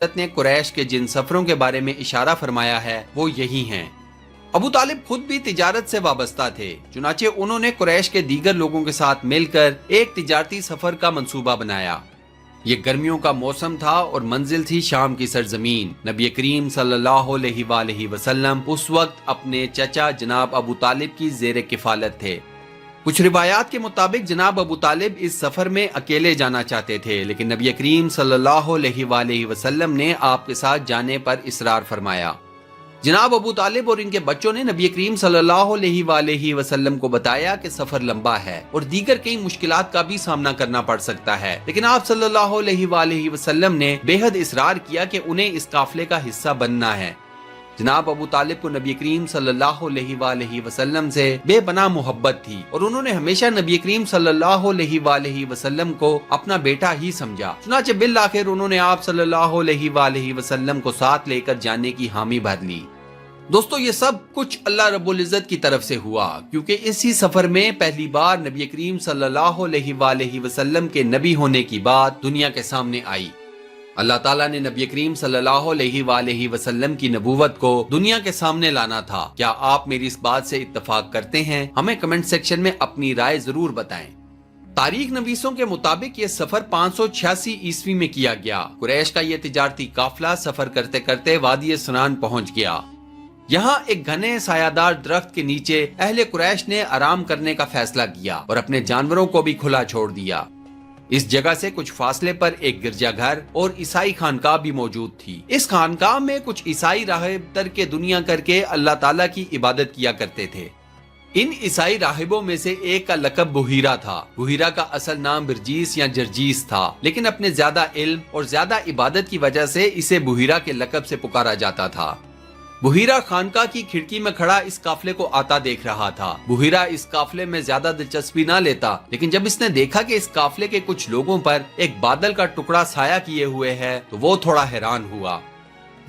نے قریش کے جن سفروں کے بارے میں اشارہ فرمایا ہے وہ یہی ہیں۔ ابو طالب خود بھی تجارت سے وابستہ تھے، چنانچہ انہوں نے قریش کے دیگر لوگوں کے ساتھ مل کر ایک تجارتی سفر کا منصوبہ بنایا۔ یہ گرمیوں کا موسم تھا اور منزل تھی شام کی سرزمین۔ نبی کریم صلی اللہ علیہ وآلہ وسلم اس وقت اپنے چچا جناب ابو طالب کی زیر کفالت تھے۔ کچھ روایات کے مطابق جناب ابو طالب اس سفر میں اکیلے جانا چاہتے تھے، لیکن نبی کریم صلی اللہ علیہ وآلہ وسلم نے آپ کے ساتھ جانے پر اصرار فرمایا۔ جناب ابو طالب اور ان کے بچوں نے نبی کریم صلی اللہ علیہ وآلہ وسلم کو بتایا کہ سفر لمبا ہے اور دیگر کئی مشکلات کا بھی سامنا کرنا پڑ سکتا ہے، لیکن آپ صلی اللہ علیہ وآلہ وسلم نے بے حد اصرار کیا کہ انہیں اس قافلے کا حصہ بننا ہے۔ جناب ابو طالب کو نبی کریم صلی اللہ علیہ وآلہ وسلم سے بے پناہ محبت تھی اور انہوں نے ہمیشہ نبی کریم صلی اللہ علیہ وآلہ وسلم کو اپنا بیٹا ہی سمجھا، چنانچہ بالآخر انہوں نے آپ صلی اللہ علیہ وآلہ وسلم کو ساتھ لے کر جانے کی حامی بھر لی۔ دوستو، یہ سب کچھ اللہ رب العزت کی طرف سے ہوا، کیونکہ اسی سفر میں پہلی بار نبی کریم صلی اللہ علیہ وآلہ وسلم کے نبی ہونے کی بات دنیا کے سامنے آئی۔ اللہ تعالیٰ نے نبی کریم صلی اللہ علیہ وآلہ وسلم کی نبوت کو دنیا کے سامنے لانا تھا۔ کیا آپ میری اس بات سے اتفاق کرتے ہیں؟ ہمیں کمنٹ سیکشن میں اپنی رائے ضرور بتائیں۔ تاریخ نویسوں کے مطابق یہ سفر 586 عیسوی میں کیا گیا۔ قریش کا یہ تجارتی قافلہ سفر کرتے کرتے وادی سنان پہنچ گیا۔ یہاں ایک گھنے سایہ دار درخت کے نیچے اہل قریش نے آرام کرنے کا فیصلہ کیا اور اپنے جانوروں کو بھی کھلا چھوڑ دیا۔ اس جگہ سے کچھ فاصلے پر ایک گرجا گھر اور عیسائی خانقاہ بھی موجود تھی۔ اس خانقاہ میں کچھ عیسائی راہب ترک دنیا کر کے اللہ تعالیٰ کی عبادت کیا کرتے تھے۔ ان عیسائی راہبوں میں سے ایک کا لقب بحیرہ تھا۔ بحیرہ کا اصل نام برجیس یا جرجیس تھا، لیکن اپنے زیادہ علم اور زیادہ عبادت کی وجہ سے اسے بحیرہ کے لقب سے پکارا جاتا تھا۔ بحیرہ خانقاہ کی کھڑکی میں کھڑا اس قافلے کو آتا دیکھ رہا تھا۔ بحیرہ اس قافلے میں زیادہ دلچسپی نہ لیتا، لیکن جب اس نے دیکھا کہ اس قافلے کے کچھ لوگوں پر ایک بادل کا ٹکڑا سایہ کیے ہوئے ہے تو وہ تھوڑا حیران ہوا۔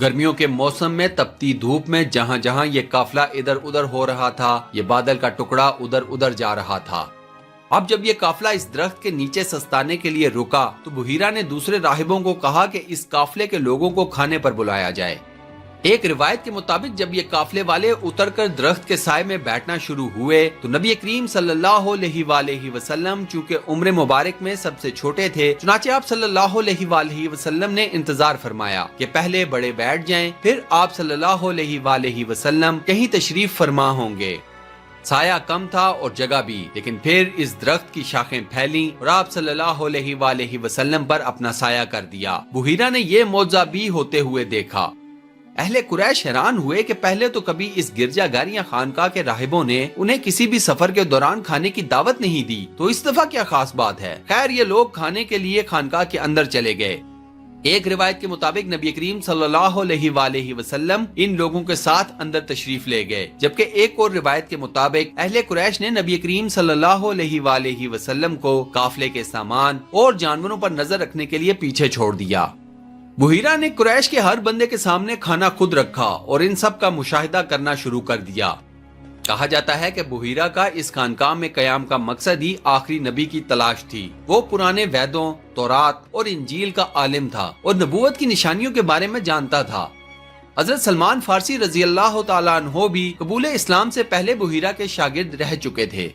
گرمیوں کے موسم میں تپتی دھوپ میں جہاں جہاں یہ قافلہ ادھر ادھر ہو رہا تھا، یہ بادل کا ٹکڑا ادھر ادھر جا رہا تھا۔ اب جب یہ قافلہ اس درخت کے نیچے سستانے کے لیے رکا تو بحیرہ نے دوسرے راہبوں کو کہا کہ اس قافلے کے لوگوں کو کھانے پر بلایا جائے۔ ایک روایت کے مطابق جب یہ قافلے والے اتر کر درخت کے سائے میں بیٹھنا شروع ہوئے تو نبی کریم صلی اللہ علیہ وآلہ وسلم چونکہ عمر مبارک میں سب سے چھوٹے تھے، چنانچہ آپ صلی اللہ علیہ وآلہ وسلم نے انتظار فرمایا کہ پہلے بڑے بیٹھ جائیں، پھر آپ صلی اللہ علیہ وآلہ وسلم کہیں تشریف فرما ہوں گے۔ سایہ کم تھا اور جگہ بھی، لیکن پھر اس درخت کی شاخیں پھیلیں اور آپ صلی اللہ علیہ وآلہ وسلم پر اپنا سایہ کر دیا۔ بحیرہ نے یہ معجزہ بھی ہوتے ہوئے دیکھا۔ اہل قریش حیران ہوئے کہ پہلے تو کبھی اس گرجا گھر یا خانقاہ کے راہبوں نے انہیں کسی بھی سفر کے دوران کھانے کی دعوت نہیں دی، تو اس دفعہ کیا خاص بات ہے؟ خیر، یہ لوگ کھانے کے لیے خانقاہ کے اندر چلے گئے۔ ایک روایت کے مطابق نبی کریم صلی اللہ علیہ وآلہ وسلم ان لوگوں کے ساتھ اندر تشریف لے گئے، جبکہ ایک اور روایت کے مطابق اہل قریش نے نبی کریم صلی اللہ علیہ وآلہ وسلم کو قافلے کے سامان اور جانوروں پر نظر رکھنے کے لیے پیچھے چھوڑ دیا۔ بحیرہ نے قریش کے ہر بندے کے سامنے کھانا خود رکھا اور ان سب کا مشاہدہ کرنا شروع کر دیا۔ کہا جاتا ہے کہ بحیرہ کا اس خانقاہ میں قیام کا مقصد ہی آخری نبی کی تلاش تھی۔ وہ پرانے ویدوں، تورات اور انجیل کا عالم تھا اور نبوت کی نشانیوں کے بارے میں جانتا تھا۔ حضرت سلمان فارسی رضی اللہ تعالیٰ عنہ بھی قبول اسلام سے پہلے بحیرہ کے شاگرد رہ چکے تھے۔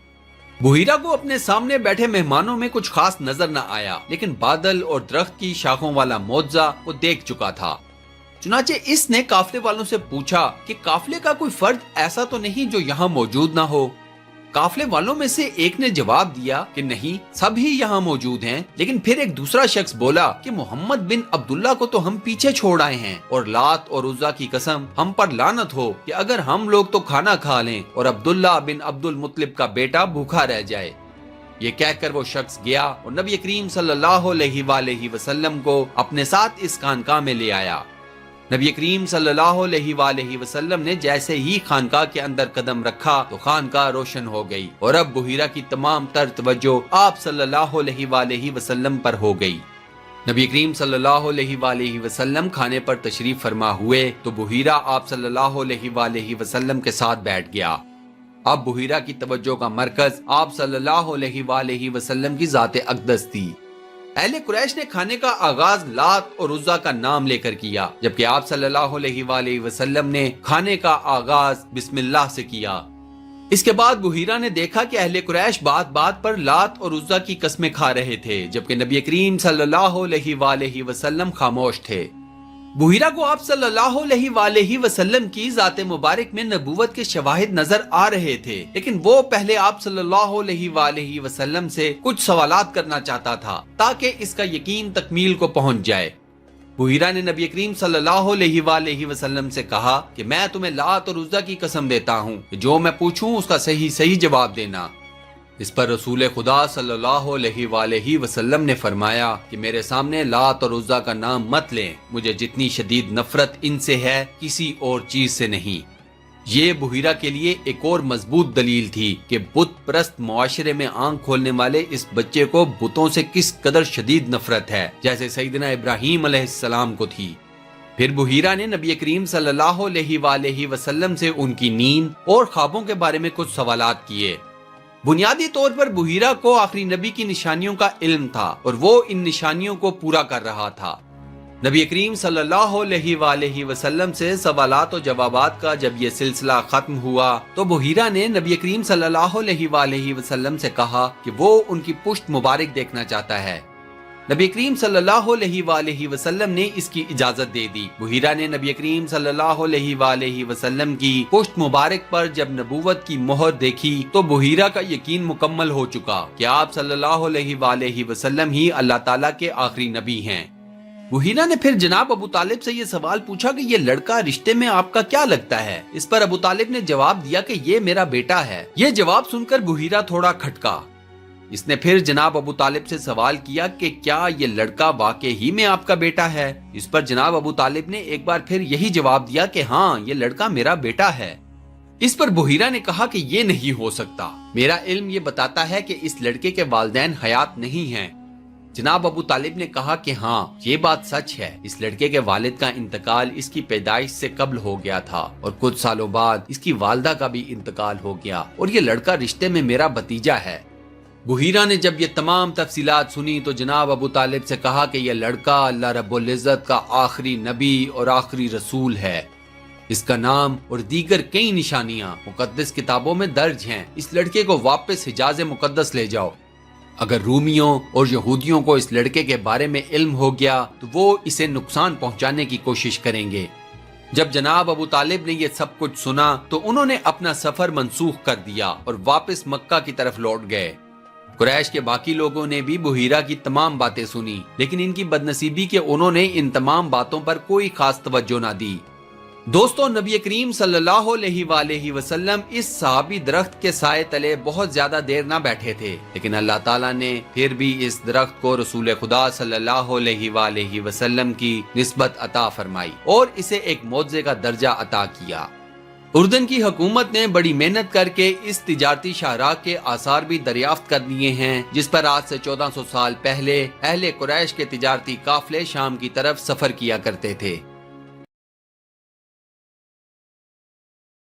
بحیرہ کو اپنے سامنے بیٹھے مہمانوں میں کچھ خاص نظر نہ آیا، لیکن بادل اور درخت کی شاخوں والا معجزہ وہ دیکھ چکا تھا۔ چنانچہ اس نے قافلے والوں سے پوچھا کہ قافلے کا کوئی فرد ایسا تو نہیں جو یہاں موجود نہ ہو؟ قافلے والوں میں سے ایک نے جواب دیا کہ نہیں، سب ہی یہاں موجود ہیں، لیکن پھر ایک دوسرا شخص بولا کہ محمد بن عبداللہ کو تو ہم پیچھے چھوڑ آئے ہیں، اور لات اور عزا کی قسم ہم پر لعنت ہو کہ اگر ہم لوگ تو کھانا کھا لیں اور عبداللہ بن عبد المطلب کا بیٹا بھوکا رہ جائے۔ یہ کہہ کر وہ شخص گیا اور نبی کریم صلی اللہ علیہ وآلہ وسلم کو اپنے ساتھ اس خانقاہ میں لے آیا۔ نبی کریم صلی اللہ علیہ وآلہ وسلم نے جیسے ہی خانقاہ کے اندر قدم رکھا تو خانقاہ روشن ہو گئی اور اب بحیرہ کی تمام تر توجہ آپ صلی اللہ علیہ وآلہ وسلم پر ہو گئی۔ نبی کریم صلی اللہ علیہ وآلہ وسلم کھانے پر تشریف فرما ہوئے تو بحیرہ آپ صلی اللہ علیہ وآلہ وسلم کے ساتھ بیٹھ گیا۔ اب بحیرہ کی توجہ کا مرکز آپ صلی اللہ علیہ وآلہ وسلم کی ذات اقدس تھی۔ اہل قریش نے کھانے کا آغاز لات اور عزا کا نام لے کر کیا، جبکہ آپ صلی اللہ علیہ وآلہ وسلم نے کھانے کا آغاز بسم اللہ سے کیا۔ اس کے بعد بحیرہ نے دیکھا کہ اہل قریش بات بات پر لات اور عزا کی قسمیں کھا رہے تھے، جبکہ نبی کریم صلی اللہ علیہ وآلہ وسلم خاموش تھے۔ بحیرہ کو آپ صلی اللہ علیہ وآلہ وسلم کی ذات مبارک میں نبوت کے شواہد نظر آ رہے تھے، لیکن وہ پہلے آپ صلی اللہ علیہ وآلہ وسلم سے کچھ سوالات کرنا چاہتا تھا تاکہ اس کا یقین تکمیل کو پہنچ جائے۔ بحیرہ نے نبی کریم صلی اللہ علیہ وآلہ وسلم سے کہا کہ میں تمہیں لات اور عزا کی قسم دیتا ہوں کہ جو میں پوچھوں اس کا صحیح جواب دینا۔ اس پر رسول خدا صلی اللہ علیہ وآلہ وسلم نے فرمایا کہ میرے سامنے لات اور عزا کا نام مت لیں، مجھے جتنی شدید نفرت ان سے ہے کسی اور چیز سے نہیں۔ یہ بحیرہ کے لیے ایک اور مضبوط دلیل تھی کہ بت پرست معاشرے میں آنکھ کھولنے والے اس بچے کو بتوں سے کس قدر شدید نفرت ہے، جیسے سیدنا ابراہیم علیہ السلام کو تھی۔ پھر بحیرہ نے نبی کریم صلی اللہ علیہ وآلہ وسلم سے ان کی نیند اور خوابوں کے بارے میں کچھ سوالات کیے۔ بنیادی طور پر بحیرہ کو آخری نبی کی نشانیوں کا علم تھا اور وہ ان نشانیوں کو پورا کر رہا تھا۔ نبی کریم صلی اللہ علیہ وآلہ وسلم سے سوالات و جوابات کا جب یہ سلسلہ ختم ہوا تو بحیرہ نے نبی کریم صلی اللہ علیہ وآلہ وسلم سے کہا کہ وہ ان کی پشت مبارک دیکھنا چاہتا ہے۔ نبی کریم صلی اللہ علیہ وآلہ وسلم نے اس کی اجازت دے دی۔ بحیرہ نے نبی کریم صلی اللہ علیہ وآلہ وسلم کی پشت مبارک پر جب نبوت کی مہر دیکھی تو بحیرہ کا یقین مکمل ہو چکا کہ آپ صلی اللہ علیہ وآلہ وسلم ہی اللہ تعالیٰ کے آخری نبی ہیں۔ بحیرہ نے پھر جناب ابو طالب سے یہ سوال پوچھا کہ یہ لڑکا رشتے میں آپ کا کیا لگتا ہے؟ اس پر ابو طالب نے جواب دیا کہ یہ میرا بیٹا ہے۔ یہ جواب سن کر بحیرہ تھوڑا کھٹکا۔ اس نے پھر جناب ابو طالب سے سوال کیا کہ کیا یہ لڑکا واقع ہی میں آپ کا بیٹا ہے؟ اس پر جناب ابو طالب نے ایک بار پھر یہی جواب دیا کہ ہاں یہ لڑکا میرا بیٹا ہے۔ اس پر بحیرہ نے کہا کہ یہ نہیں ہو سکتا، میرا علم یہ بتاتا ہے کہ اس لڑکے کے والدین حیات نہیں ہیں۔ جناب ابو طالب نے کہا کہ ہاں یہ بات سچ ہے، اس لڑکے کے والد کا انتقال اس کی پیدائش سے قبل ہو گیا تھا اور کچھ سالوں بعد اس کی والدہ کا بھی انتقال ہو گیا اور یہ لڑکا رشتے میں میرا بھتیجا ہے۔ بحیرہ نے جب یہ تمام تفصیلات سنی تو جناب ابو طالب سے کہا کہ یہ لڑکا اللہ رب العزت کا آخری نبی اور آخری رسول ہے۔ اس کا نام اور دیگر کئی نشانیاں مقدس کتابوں میں درج ہیں۔ اس لڑکے کو واپس حجاز مقدس لے جاؤ۔ اگر رومیوں اور یہودیوں کو اس لڑکے کے بارے میں علم ہو گیا تو وہ اسے نقصان پہنچانے کی کوشش کریں گے۔ جب جناب ابو طالب نے یہ سب کچھ سنا تو انہوں نے اپنا سفر منسوخ کر دیا اور واپس مکہ کی طرف لوٹ گئے۔ قریش کے باقی لوگوں نے بھی بحیرہ کی تمام باتیں سنی، لیکن ان کی بدنصیبی کہ انہوں نے ان تمام باتوں پر کوئی خاص توجہ نہ دی۔ دوستو، نبی کریم صلی اللہ علیہ وآلہ وسلم اس صحابی درخت کے سائے تلے بہت زیادہ دیر نہ بیٹھے تھے، لیکن اللہ تعالیٰ نے پھر بھی اس درخت کو رسول خدا صلی اللہ علیہ وآلہ وسلم کی نسبت عطا فرمائی اور اسے ایک معجزے کا درجہ عطا کیا۔ اردن کی حکومت نے بڑی محنت کر کے اس تجارتی شاہراہ کے آثار بھی دریافت کر لیے ہیں جس پر آج سے 1400 سال پہلے اہل قریش کے تجارتی قافلے شام کی طرف سفر کیا کرتے تھے۔